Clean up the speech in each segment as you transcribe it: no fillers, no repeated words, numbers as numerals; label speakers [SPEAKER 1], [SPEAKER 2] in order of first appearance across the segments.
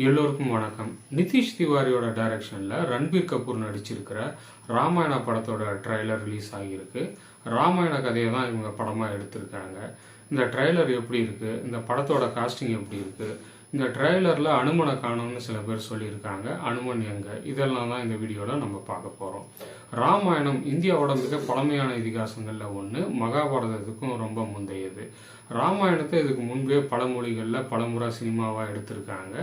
[SPEAKER 1] எல்லோருக்கும் வணக்கம். நிதிஷ் திவாரியோட டைரக்ஷன்ல ரன்பீர் கபூர் நடிச்சிருக்கிற ராமாயண படத்தோட ட்ரைலர் ரிலீஸ் ஆகியிருக்கு. ராமாயண கதையை தான் இவங்க படமா எடுத்திருக்காங்க. இந்த ட்ரைலர் எப்படி இருக்கு, இந்த படத்தோட காஸ்டிங் எப்படி இருக்கு, இந்த ட்ரைலர்ல அனுமனை காணும்னு சில பேர் சொல்லியிருக்காங்க. அனுமன் எங்க, இதெல்லாம் தான் இந்த வீடியோல நம்ம பார்க்க போறோம். ராமாயணம் இந்தியாவோட மிக பழமையான இதிகாசங்கள்ல ஒன்று. மகாபாரதத்துக்கும் ரொம்ப முந்தையது. ராமாயணத்தை இதுக்கு முன்பே பல மொழிகளில் பல முறை சினிமாவாக எடுத்திருக்காங்க.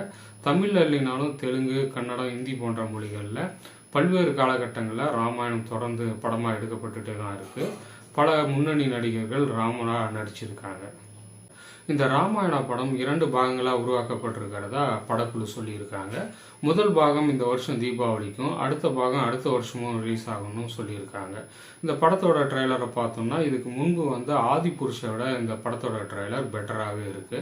[SPEAKER 1] தமிழ் இல்லைனாலும் தெலுங்கு, கன்னடம், ஹிந்தி போன்ற மொழிகளில் பல்வேறு காலகட்டங்களில் ராமாயணம் தொடர்ந்து படமாக எடுக்கப்பட்டுட்டே தான் இருக்குது. பல முன்னணி நடிகர்கள் ராமனாக நடிச்சிருக்காங்க. இந்த ராமாயண படம் 2 பாகங்களாக உருவாக்கப்பட்டிருக்கிறதா படக்குழு சொல்லியிருக்காங்க. முதல் பாகம் இந்த வருஷம் தீபாவளிக்கும், அடுத்த பாகம் அடுத்த வருஷமும் ரிலீஸ் ஆகணும்னு சொல்லியிருக்காங்க. இந்த படத்தோட ட்ரெய்லரை பார்த்தோம்னா இதுக்கு முன்பு வந்து ஆதி புருஷோட இந்த படத்தோட ட்ரெய்லர் பெட்டராகவே இருக்கு.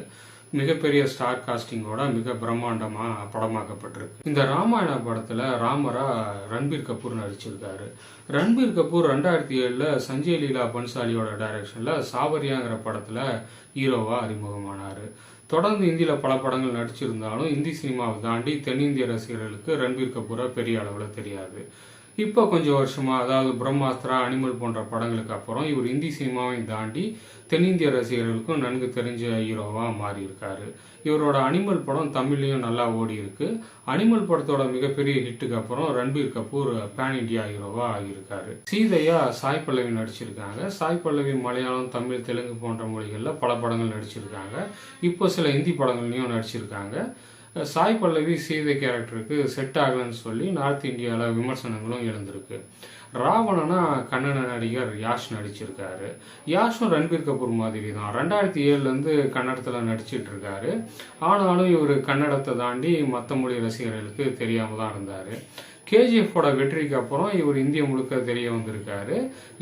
[SPEAKER 1] மிகப்பெரிய ஸ்டார் காஸ்டிங்கோட மிக பிரம்மாண்டமா படமாக்கப்பட்டிருக்கு. இந்த ராமாயண படத்துல ராமரா ரன்பீர் கபூர் நடிச்சிருக்காரு. ரன்பீர் கபூர் 2007 சஞ்சய் லீலா பன்சாலியோட டைரக்ஷன்ல சாவரியாங்கிற படத்துல ஹீரோவா அறிமுகமானாரு. தொடர்ந்து இந்தியில பல படங்கள் நடிச்சிருந்தாலும் இந்தி சினிமாவை தாண்டி தென்னிந்திய ரசிகர்களுக்கு ரன்பீர் கபூரை பெரிய அளவுல தெரியாது. இப்போ கொஞ்சம் வருஷமா, அதாவது பிரம்மாஸ்திரா, அனிமல் போன்ற படங்களுக்கு அப்புறம் இவர் இந்தி சினிமாவையும் தாண்டி தென்னிந்திய ரசிகர்களுக்கும் நன்கு தெரிஞ்ச ஹீரோவா மாறி இருக்காரு. இவரோட அனிமல் படம் தமிழ்லயும் நல்லா ஓடி இருக்கு. அனிமல் படத்தோட மிகப்பெரிய ஹிட்டுக்கு அப்புறம் ரன்பீர் கபூர் பேன் இண்டியா ஹீரோவா ஆகியிருக்காரு. சீதையா சாய் பல்லவி நடிச்சிருக்காங்க. சாய் பல்லவி மலையாளம், தமிழ், தெலுங்கு போன்ற மொழிகளில் பல படங்கள் நடிச்சிருக்காங்க. இப்போ சில ஹிந்தி படங்கள்லையும் நடிச்சிருக்காங்க. சாய் பல்லவி சீதை கேரக்டருக்கு செட் ஆகலன்னு சொல்லி நார்த் இந்தியாவில் விமர்சனங்களும் எழுந்திருக்கு. ராவணனா கன்னட நடிகர் யாஷ் நடிச்சிருக்காரு. யாஷும் ரன்பீர் கபூர் மாதிரி தான் 2007 கன்னடத்தில் நடிச்சிட்டு இருக்காரு. ஆனாலும் இவர் கன்னடத்தை தாண்டி மற்ற மொழி ரசிகர்களுக்கு தெரியாம தான் இருந்தாரு. கேஜிஎஃபோட வெற்றிக்கு அப்புறம் இவர் இந்தியா முழுக்க தெரிய வந்திருக்காரு.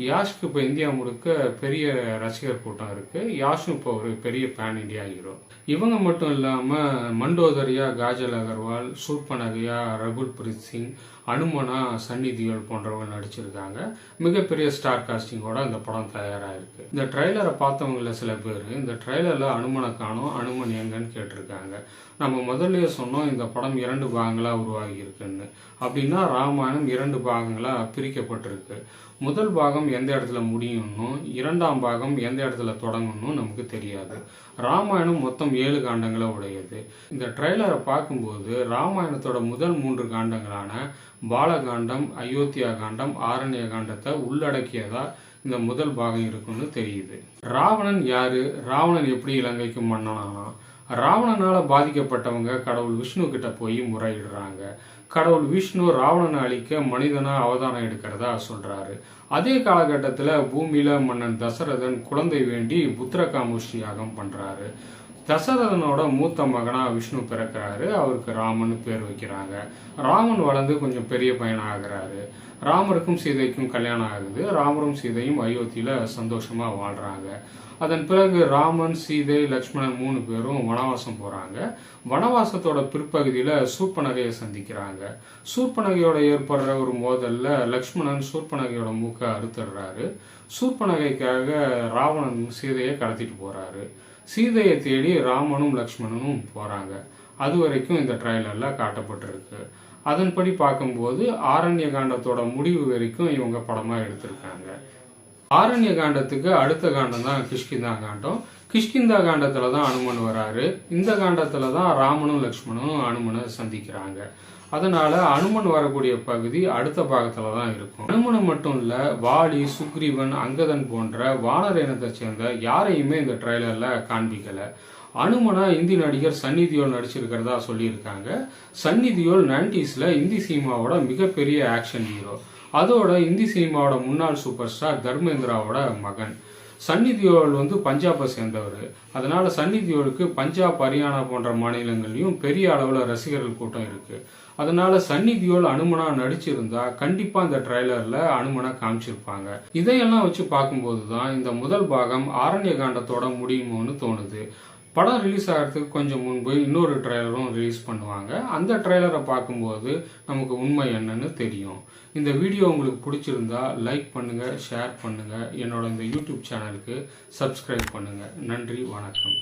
[SPEAKER 1] யாஷ்க்கு இப்போ இந்தியா முழுக்க பெரிய ரசிகர் கூட்டம் இருக்கு. யாஷும் இப்போ ஒரு பெரிய பேன் இண்டியா ஹீரோ. இவங்க மட்டும் இல்லாம மண்டோதரியா காஜல் அகர்வால், சூர்பனகையா ரகுல் பிரீத் சிங், அனுமனா சன்னி தியோல் போன்றவங்க நடிச்சிருக்காங்க. மிகப்பெரிய ஸ்டார் காஸ்டிங்கோட இந்த படம் தயாராயிருக்கு. இந்த ட்ரெய்லரை பார்த்தவங்கள சில பேர் இந்த ட்ரெய்லர்ல அனுமனை காணும், அனுமன் எங்கன்னு கேட்டிருக்காங்க. நம்ம முதல்லயே சொன்னோம் இந்த படம் 2 பாகங்களா உருவாகி இருக்குன்னு. அப்படின்னா ராமாயணம் 2 பாகங்களா பிரிக்கப்பட்டிருக்கு. முதல் பாகம் எந்த இடத்துல முடியும்னும் 2ஆம் பாகம் எந்த இடத்துல தொடங்கணும் நமக்கு தெரியாது. ராமாயணம் மொத்தம் 7 காண்டங்களை உடையது. இந்த ட்ரெய்லரை பார்க்கும்போது ராமாயணத்தோட முதல் 3 காண்டங்களான பாலகாண்டம், அயோத்தியா காண்டம், ஆரண்ய காண்டத்தை உள்ளடக்கியதா இந்த முதல் பாகம் இருக்குன்னு தெரியுது. ராவணன் யாரு, ராவணன் எப்படி இலங்கைக்கு மன்னனானா? ராவணனால பாதிக்கப்பட்டவங்க கடவுள் விஷ்ணு கிட்ட போய் முறையிடுறாங்க. கடவுள் விஷ்ணு ராவணனை அழிக்க மனிதனா அவதாரம் எடுக்கிறதா சொல்றாரு. அதே காலகட்டத்துல பூமியில மன்னன் தசரதன் குழந்தை வேண்டி புத்திரகாமுஷ்டி யாகம் பண்றாரு. தசரதனோட மூத்த மகனா விஷ்ணு பிறக்கிறாரு. அவருக்கு ராமன் பேர் வைக்கிறாங்க. ராமன் வளர்ந்து கொஞ்சம் பெரிய பையனா ஆகிறாரு. ராமருக்கும் சீதைக்கும் கல்யாணம் ஆகுது. ராமரும் சீதையும் அயோத்தியில சந்தோஷமா வாழ்றாங்க. அதன் பிறகு ராமன், சீதை, லக்ஷ்மணன் 3 பேரும் வனவாசம் போறாங்க. வனவாசத்தோட பிற்பகுதியில சூர்பனகையை சந்திக்கிறாங்க. சூர்பனகையோட ஏற்படுற ஒரு மோதல்ல லக்ஷ்மணன் சூர்பனகையோட மூக்க அறுத்துடுறாரு. சூர்பனகைக்காக ராவணன் சீதையை கடத்திட்டு போறாரு. சீதையை தேடி ராமனும் லக்ஷ்மணனும் போறாங்க. அது வரைக்கும் இந்த ட்ரெய்லர்ல காட்டப்பட்டிருக்கு. அதன்படி பார்க்கும்போது ஆரண்ய காண்டத்தோட முடிவு வரைக்கும் இவங்க படமா எடுத்திருக்காங்க. ஆரண்ய காண்டத்துக்கு அடுத்த காண்டம் தான் கிஷ்கிந்தா காண்டம். கிஷ்கிந்தா காண்டத்துல தான் அனுமன் வராரு. இந்த காண்டத்துல தான் ராமனும் லக்ஷ்மணனும் அனுமனை சந்திக்கிறாங்க. அதனால அனுமன் வரக்கூடிய பகுதி அடுத்த பாகத்துல தான் இருக்கும். அனுமனை மட்டும் இல்ல, வாலி, சுக்ரீவன், அங்கதன் போன்ற வானர இனத்தை சேர்ந்த யாரையுமே இந்த ட்ரெய்லர்ல காண்பிக்கல. அனுமனா இந்தி நடிகர் சன்னி தியோல் நடிச்சிருக்கிறதா சொல்லியிருக்காங்க. சன்னி தியோல் 90s இந்தி சினிமாவோட மிகப்பெரிய ஆக்ஷன் ஹீரோ. அதோட இந்தி சினிமாவோட முன்னாள் சூப்பர் ஸ்டார் தர்மேந்திராவோட மகன். சன்னி தியோல் பஞ்சாபை சேர்ந்தவர். அதனால சன்னி தியோலுக்கு பஞ்சாப், ஹரியானா போன்ற மாநிலங்கள்லயும் பெரிய அளவுல ரசிகர்கள் கூட்டம் இருக்கு. அதனால சன்னி தியோல் அனுமனா நடிச்சிருந்தா கண்டிப்பா இந்த ட்ரெய்லர்ல அனுமனா காமிச்சிருப்பாங்க. இதையெல்லாம் வச்சு பார்க்கும்போதுதான் இந்த முதல் பாகம் ஆரண்ய காண்டத்தோட முடியுமோன்னு தோணுது. படம் ரிலீஸ் ஆகிறதுக்கு கொஞ்சம் முன்பு இன்னொரு ட்ரெய்லரும் ரிலீஸ் பண்ணுவாங்க. அந்த ட்ரெய்லரை பார்க்கும்போது நமக்கு உண்மை என்னன்னு தெரியும். இந்த வீடியோ உங்களுக்கு பிடிச்சிருந்தா லைக் பண்ணுங்க, ஷேர் பண்ணுங்க, என்னோட இந்த யூடியூப் சேனலுக்கு சப்ஸ்கிரைப் பண்ணுங்க. நன்றி, வணக்கம்.